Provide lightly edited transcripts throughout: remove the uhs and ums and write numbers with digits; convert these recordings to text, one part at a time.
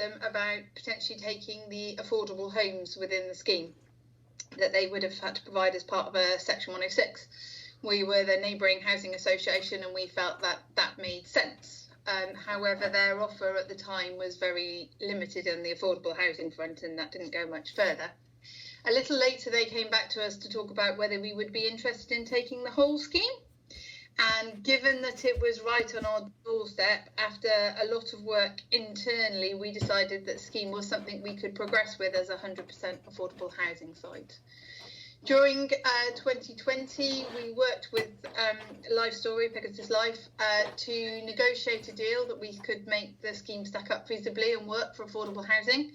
them about potentially taking the affordable homes within the scheme that they would have had to provide as part of a Section 106. We were the neighbouring housing association and we felt that that made sense. However, their offer at the time was very limited on the affordable housing front, and that didn't go much further. A little later, they came back to us to talk about whether we would be interested in taking the whole scheme. And given that it was right on our doorstep, after a lot of work internally, we decided that the scheme was something we could progress with as a 100% affordable housing site. During 2020, we worked with Life Story, Pegasus Life, to negotiate a deal that we could make the scheme stack up feasibly and work for affordable housing,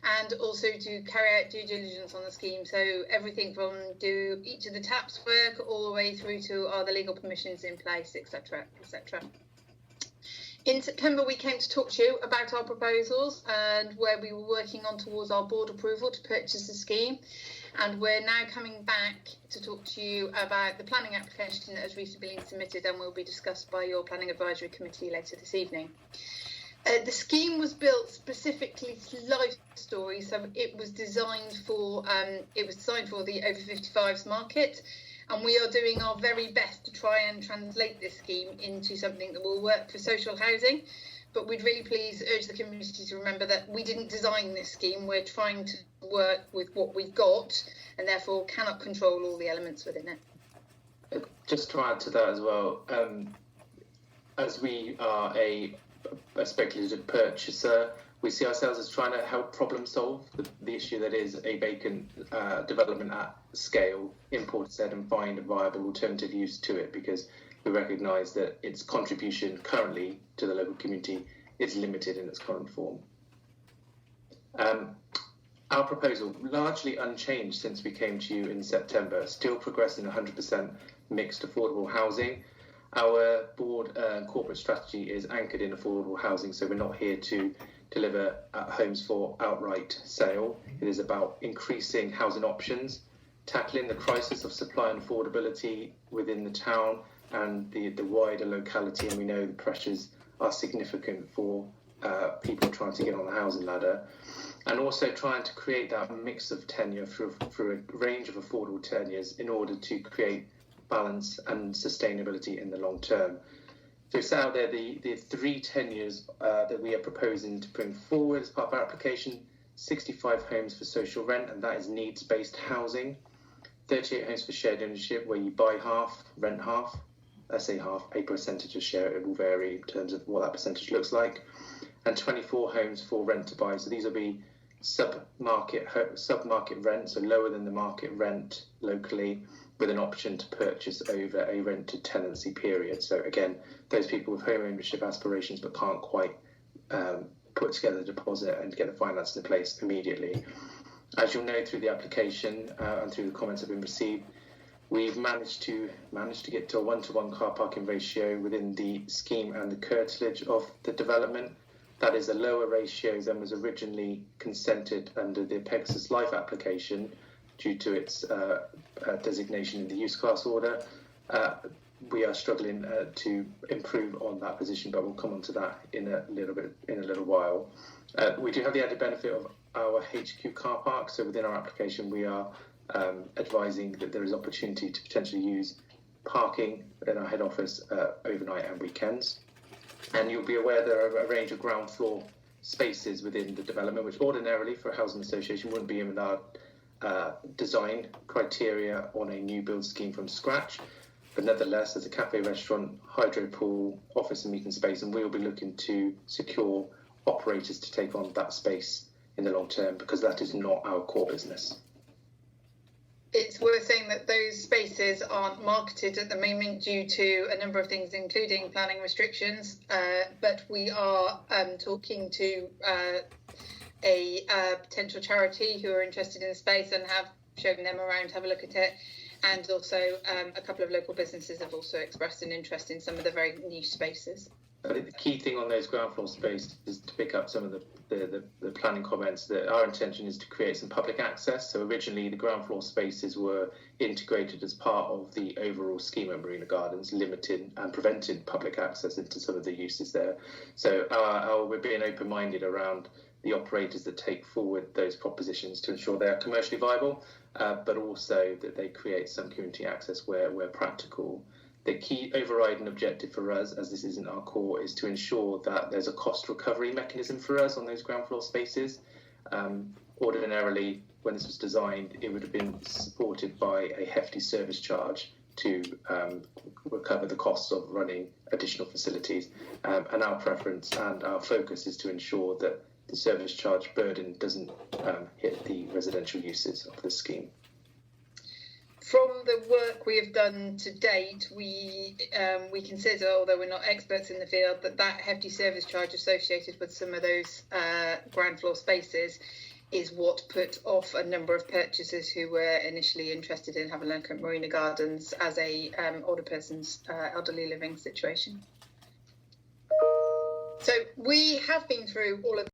and also to carry out due diligence on the scheme. So everything from do each of the taps work all the way through to are the legal permissions in place, etc., etc. In September, we came to talk to you about our proposals and where we were working on towards our board approval to purchase the scheme. And we're now coming back to talk to you about the planning application that has recently been submitted and will be discussed by your Planning Advisory Committee later this evening. The scheme was built specifically to Life Story, so it was designed for the over 55s market, and we are doing our very best to try and translate this scheme into something that will work for social housing. But we'd really please urge the community to remember that we didn't design this scheme. We're trying to work with what we've got and therefore cannot control all the elements within it. Just to add to that as well, as we are a speculative purchaser, we see ourselves as trying to help problem solve the issue that is a vacant development at scale, import said, and find a viable alternative use to it, because we recognise that its contribution currently to the local community is limited in its current form. Our proposal, largely unchanged since we came to you in September, still progressing 100% mixed affordable housing. Our board corporate strategy is anchored in affordable housing, so we're not here to deliver homes for outright sale. It is about increasing housing options, tackling the crisis of supply and affordability within the town and the wider locality, and we know the pressures are significant for people trying to get on the housing ladder, and also trying to create that mix of tenure through a range of affordable tenures in order to create balance and sustainability in the long term. So we set out there the three tenures that we are proposing to bring forward as part of our application: 65 homes for social rent, and that is needs-based housing; 38 homes for shared ownership, where you buy half, rent half. I say half, pay percentage of share, it will vary in terms of what that percentage looks like; and 24 homes for rent to buy. So these will be sub-market rent, so lower than the market rent locally, with an option to purchase over a rented tenancy period. So again, those people with home ownership aspirations but can't quite put together the deposit and get the finance in place immediately. As you'll know through the application and through the comments that have been received, we've managed to get to a 1-to-1 car parking ratio within the scheme and the curtilage of the development. That is a lower ratio than was originally consented under the Pegasus Life application due to its designation in the use class order. We are struggling to improve on that position, but we'll come on to that in a little while. We do have the added benefit of our HQ car park, so within our application we are advising that there is opportunity to potentially use parking in our head office overnight and weekends. And you'll be aware there are a range of ground floor spaces within the development, which ordinarily for a housing association wouldn't be in our design criteria on a new build scheme from scratch. But nevertheless, there's a cafe, restaurant, hydro pool, office and meeting space, and we'll be looking to secure operators to take on that space in the long term, because that is not our core business. It's worth saying that those spaces aren't marketed at the moment due to a number of things, including planning restrictions, but we are talking to a potential charity who are interested in the space and have shown them around, have a look at it. And also a couple of local businesses have also expressed an interest in some of the very niche spaces. I think the key thing on those ground floor spaces is to pick up some of the planning comments, that our intention is to create some public access. So originally the ground floor spaces were integrated as part of the overall scheme at Marina Gardens, limiting and preventing public access into some of the uses there. So we're being open-minded around the operators that take forward those propositions to ensure they are commercially viable, but also that they create some community access where practical. The key overriding objective for us, as this isn't our core, is to ensure that there's a cost recovery mechanism for us on those ground floor spaces. Ordinarily, when this was designed, it would have been supported by a hefty service charge to recover the costs of running additional facilities. And our preference and our focus is to ensure that the service charge burden doesn't hit the residential uses of the scheme. From the work we have done to date, we consider, although we're not experts in the field, that hefty service charge associated with some of those ground floor spaces is what put off a number of purchasers who were initially interested in having a look at Marina Gardens as a older person's elderly living situation. So we have been through all of